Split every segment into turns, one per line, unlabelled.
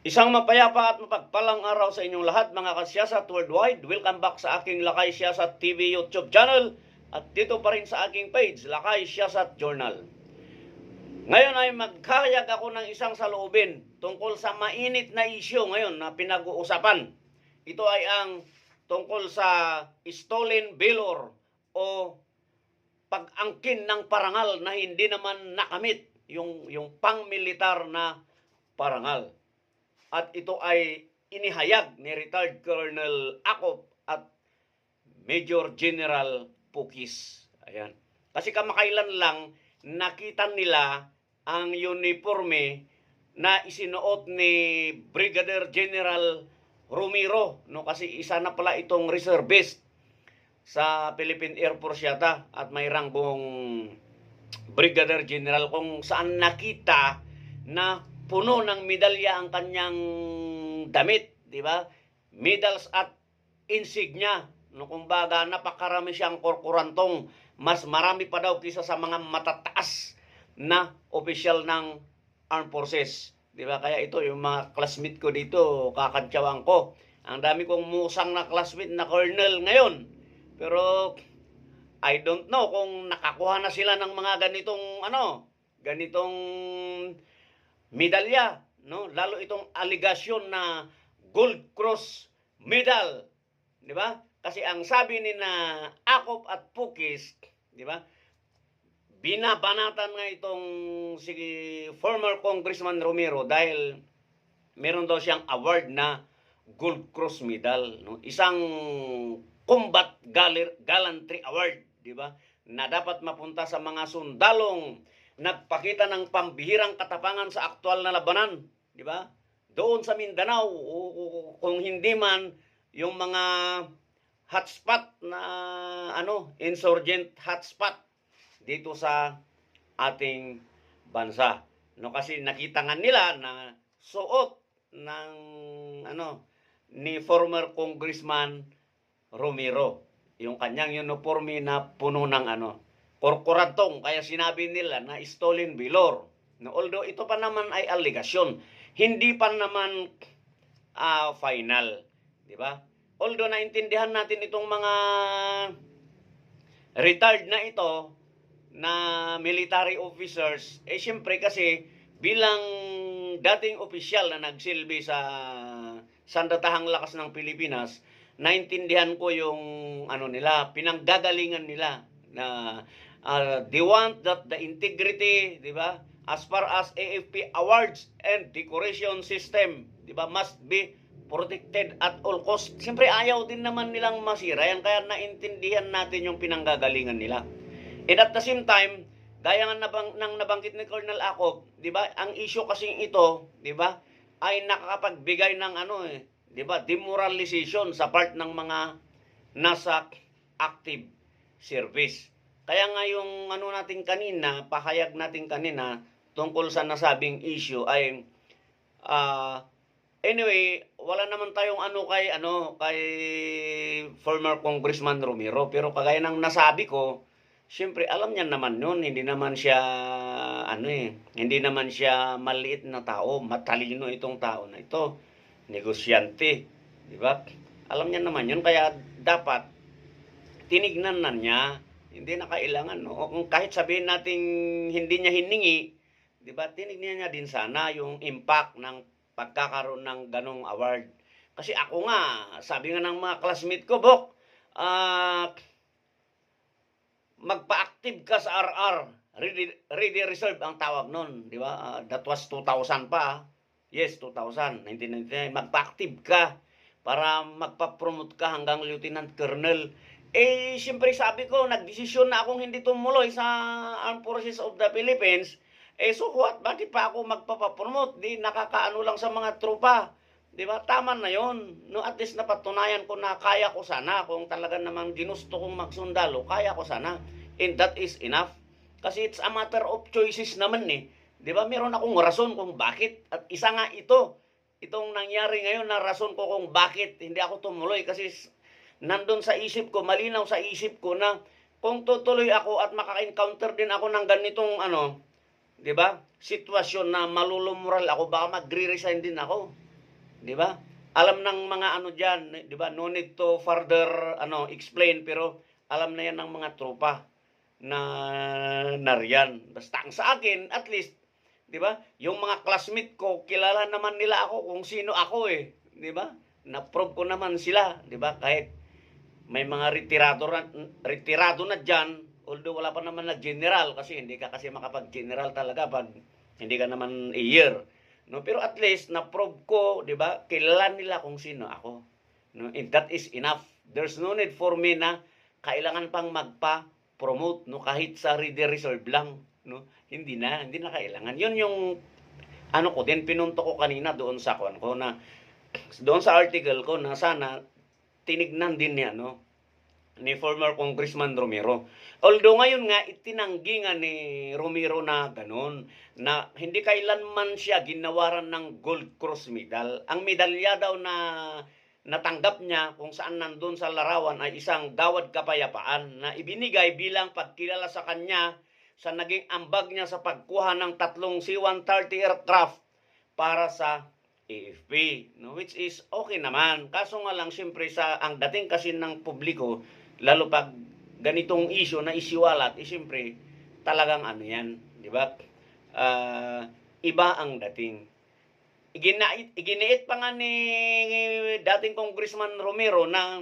Isang mapayapa at mapagpalang araw sa inyong lahat mga kasiyasat worldwide. Welcome back sa aking Lakay Siyasat TV YouTube channel at dito pa rin sa aking page, Lakay Siyasat Journal. Ngayon ay magkahayag ako ng isang saloobin tungkol sa mainit na isyu ngayon na pinag-uusapan. Ito ay ang tungkol sa stolen valor o pag-angkin ng parangal na hindi naman nakamit, yung pang-militar na parangal. At ito ay inihayag ni retired Colonel Acop at Major General Pukis. Ayan. Kasi kamakailan lang nakita nila ang uniforme na isinuot ni Brigadier General Romero, no, kasi isa na pala itong reservist sa Philippine Air Force yata at may ranggong Brigadier General, kung saan nakita na puno ng medalya ang kanyang damit, di ba? Medals at insignia. No, kumbaga napakarami siyang korporantong, mas marami pa daw kaysa sa mga matataas na opisyal ng Armed Forces, di ba? Kaya ito yung mga classmate ko dito, kakantsawan ko. Ang dami kong musang na classmate na colonel ngayon. Pero I don't know kung nakakuha na sila ng mga ganitong medalya, no? Lalo itong aligasyon na Gold Cross medal, di ba? Kasi ang sabi ni na Acop at Pukis, di ba? Binabanatan nga itong si former Congressman Romero dahil meron daw siyang award na Gold Cross medal, no? Isang combat gallantry award, di ba? Na dapat mapunta sa mga sundalong nagpakita ng pambihirang katapangan sa aktual na labanan, di ba? Doon sa Mindanao, kung hindi man yung mga hotspot na insurgent hotspot dito sa ating bansa. No, kasi nakita nga nila na suot ng ni former Congressman Romero, yung kanyang uniforme na puno ng korporantong, kaya sinabi nila na stolen valor. No, although ito pa naman ay allegation, hindi pa naman final, di ba? Although naintindihan natin itong mga retired na ito na military officers, siyempre kasi bilang dating opisyal na nagsilbi sa Sandatahang Lakas ng Pilipinas, naintindihan ko yung nila, pinanggagalingan nila na they want that the integrity, di ba, as far as AFP awards and decoration system, di ba, must be protected at all cost. Siyempre ayaw din naman nilang masira yan, kaya naintindihan natin yung pinanggagalingan nila. And at the same time, gaya nga nang nabanggit ni Colonel Acop, di ba, ang issue kasing ito, di ba, ay nakakapagbigay ng di ba, demoralization sa part ng mga nasa active service. Kaya nga yung pahayag natin kanina tungkol sa nasabing issue ay anyway, wala naman tayong kay former Congressman Romero, pero kagaya ng nasabi ko, siyempre alam niya naman yun, hindi naman siya maliit na tao, matalino itong tao na ito, negosyante, di ba? Alam niya naman yun, kaya dapat tinignan na niya, hindi na kailangan, no? Kung kahit sabihin natin hindi niya hiningi, di ba? Tinignan niya din sana yung impact ng pagkakaroon ng ganong award. Kasi ako nga, sabi nga ng mga classmate ko, Bok, magpa-active ka sa RR, ready reserve ang tawag nun, di ba? That was 2000 pa. Yes, 2000, 1999. Magpa-active ka para magpa-promote ka hanggang lieutenant colonel. Siyempre sabi ko, nagdesisyon na akong hindi tumuloy sa Armed Forces of the Philippines. So what? Bakit pa ako magpapapromote? Di nakakaano lang sa mga tropa. Di ba? Tama na yon. No, at least napatunayan ko na kaya ko sana. Kung talaga namang ginusto kong magsundalo, kaya ko sana. And that is enough. Kasi it's a matter of choices naman eh. Di ba? Meron akong rason kung bakit. At isa nga itong nangyari ngayon na rason ko kung bakit hindi ako tumuloy. Kasi nandun sa isip ko, malinaw sa isip ko na kung tutuloy ako at maka-encounter din ako ng ganitong di ba? Sitwasyon na malulumural ako, baka magre-resign din ako. 'di ba? Alam ng mga ano diyan, 'di ba? No need to further explain, pero alam na 'yan ng mga tropa na nariyan. Basta ang sa akin, at least, 'di ba? Yung mga classmate ko, kilala naman nila ako kung sino ako eh, 'di ba? Na-prove ko naman sila, 'di ba? Kahit may mga retirado na diyan, although wala pa naman nag-general kasi hindi ka kasi makapag-general talaga pag hindi ka naman a year. No, pero at least na-prove ko, 'di ba? Kilala nila kung sino ako. No, and that is enough. There's no need for me na kailangan pang magpa-promote, no, kahit sa reader reserve lang, no. Hindi na kailangan. 'Yun yung ano ko din pinunto ko kanina doon sa kwan ko na doon sa article ko na sana tinignan din ni former Congressman Romero. Although ngayon nga itinanggi nga ni Romero na ganun, na hindi kailanman siya ginawaran ng Gold Cross medal. Ang medalya daw na natanggap niya kung saan nandun sa larawan ay isang Dawad Kapayapaan na ibinigay bilang pagkilala sa kanya sa naging ambag niya sa pagkuha ng 3 C-130 aircraft para sa AFP, no, which is okay naman. Kaso nga lang siyempre ang dating kasi ng publiko, lalo pag ganitong issue na isiwalat, siyempre talagang ano yan, di ba? Iba ang dating. Iginiit pa nga ni dating Congressman Romero na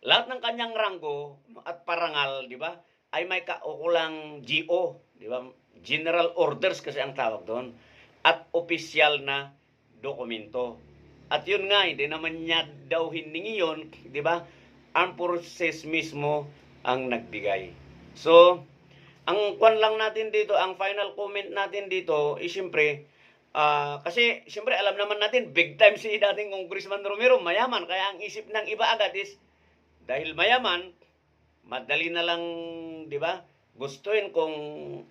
lahat ng kanyang ranggo at parangal, di ba, ay may kaukulang GO, di ba? General Orders kasi ang tawag doon, at opisyal na dokumento. At yun nga, hindi naman niya daw hiningi yun, di ba? Armed Forces mismo ang nagbigay. So, ang kwan lang natin dito, ang final comment natin dito, siyempre, kasi siyempre alam naman natin, big time si dating Congressman Romero, mayaman. Kaya ang isip ng iba agad is, dahil mayaman, madali na lang, di ba, gustuin kung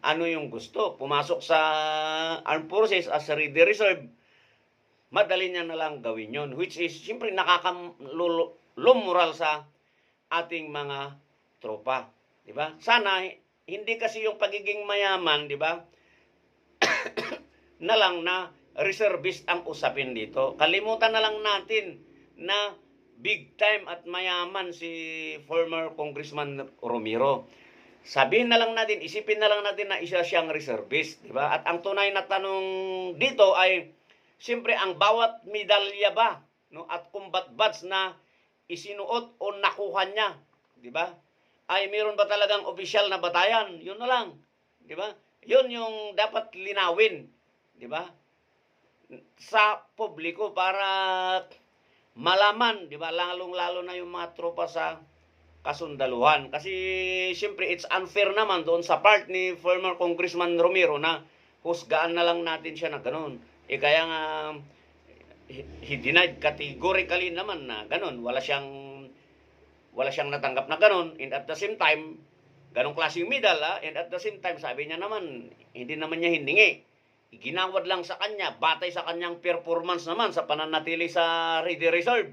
ano yung gusto. Pumasok sa Armed Forces as a ready reserve, madali niya na lang gawin yon, which is siyempre nakakalumoral sa ating mga tropa, di ba? Sana hindi kasi yung pagiging mayaman, di ba? na lang na reservist ang usapin dito. Kalimutan na lang natin na big time at mayaman si former Congressman Romero. Sabihin na lang natin, isipin na lang natin na isa siyang reservist, di ba? At ang tunay na tanong dito ay siyempre, ang bawat medalya ba, no, at combat badge na isinuot o nakuha niya, di ba? Ay meron ba talagang opisyal na batayan? Yun na lang, di ba? Yun yung dapat linawin, di ba? Sa publiko para malaman, di ba? Lalong-lalo na yung mga tropa sa kasundaluhan. Kasi siyempre it's unfair naman doon sa part ni former Congressman Romero na husgaan na lang natin siya na ganun. Kaya nga, he denied categorically naman na ganun. Wala siyang natanggap na ganun. And at the same time, ganong klaseng medal, and at the same time, sabi niya naman, hindi naman niya hiningi. Ginawad lang sa kanya, batay sa kanyang performance naman sa pananatili sa ready reserve.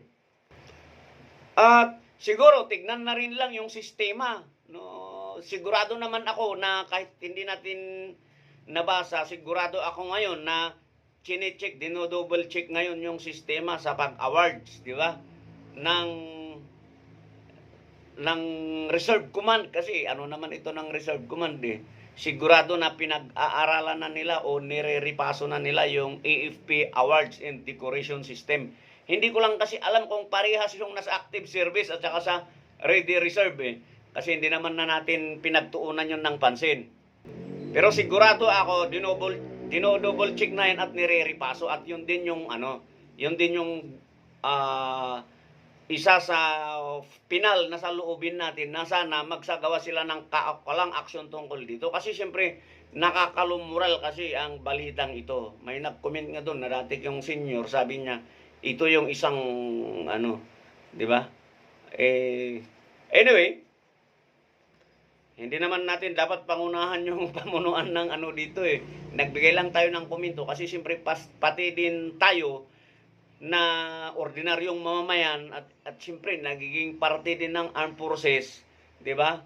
At siguro, tignan na rin lang yung sistema. No, sigurado naman ako na kahit hindi natin nabasa, sigurado ako ngayon na chine-check, dino-double check ngayon yung sistema sa pag-awards, di ba? Ng Reserve Command, kasi ano naman ito ng Reserve Command eh. Sigurado na pinag-aaralan na nila o nire-repaso na nila yung AFP Awards and Decoration System. Hindi ko lang kasi alam kung parehas yung nasa active service at saka sa ready reserve eh. Kasi hindi naman na natin pinagtuunan yun ng pansin. Pero sigurado ako, dino-double check na yan at nire-repaso, at yun din yung isa sa pinal na sa loobin natin na sana magsagawa sila ng kaakalang aksyon tungkol dito. Kasi siyempre nakakalumural kasi ang balitang ito. May nag-comment nga doon na dati yung senior, sabi niya ito yung isang di ba? Anyway, hindi naman natin dapat pangunahan yung pamunuan ng dito eh. Nagbigay lang tayo ng komento kasi siyempre pati din tayo na ordinaryong mamamayan at siyempre nagiging parte din ng armed forces, di ba?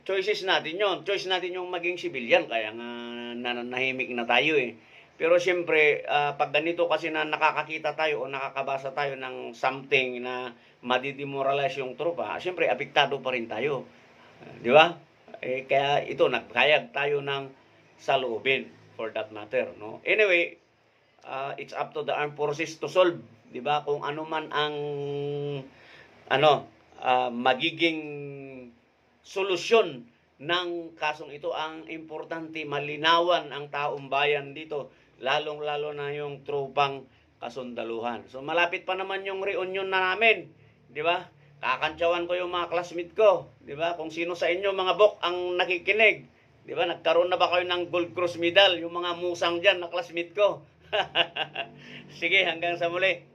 Choices natin yon. Choice natin yung maging civilian, kaya nga nanahimik na tayo eh. Pero siyempre, pag ganito kasi na nakakakita tayo o nakakabasa tayo ng something na madidemoralize yung tropa, siyempre apektado pa rin tayo. Di ba? Kaya ito, nagkayag tayo ng saloobin for that matter. No? Anyway, it's up to the armed forces to solve. Di ba? Kung ano man ang magiging solusyon ng kasong ito, ang importante malinawan ang taong bayan dito, lalong-lalo na yung tropang kasundaluhan. So malapit pa naman yung reunion na namin, di ba? Kakantsawan ko yung mga classmate ko, di ba? Kung sino sa inyo mga bok ang nakikinig, di ba? Nagkaroon na ba kayo ng Gold Cross medal, yung mga musang diyan na classmate ko? Sige, hanggang sa muli.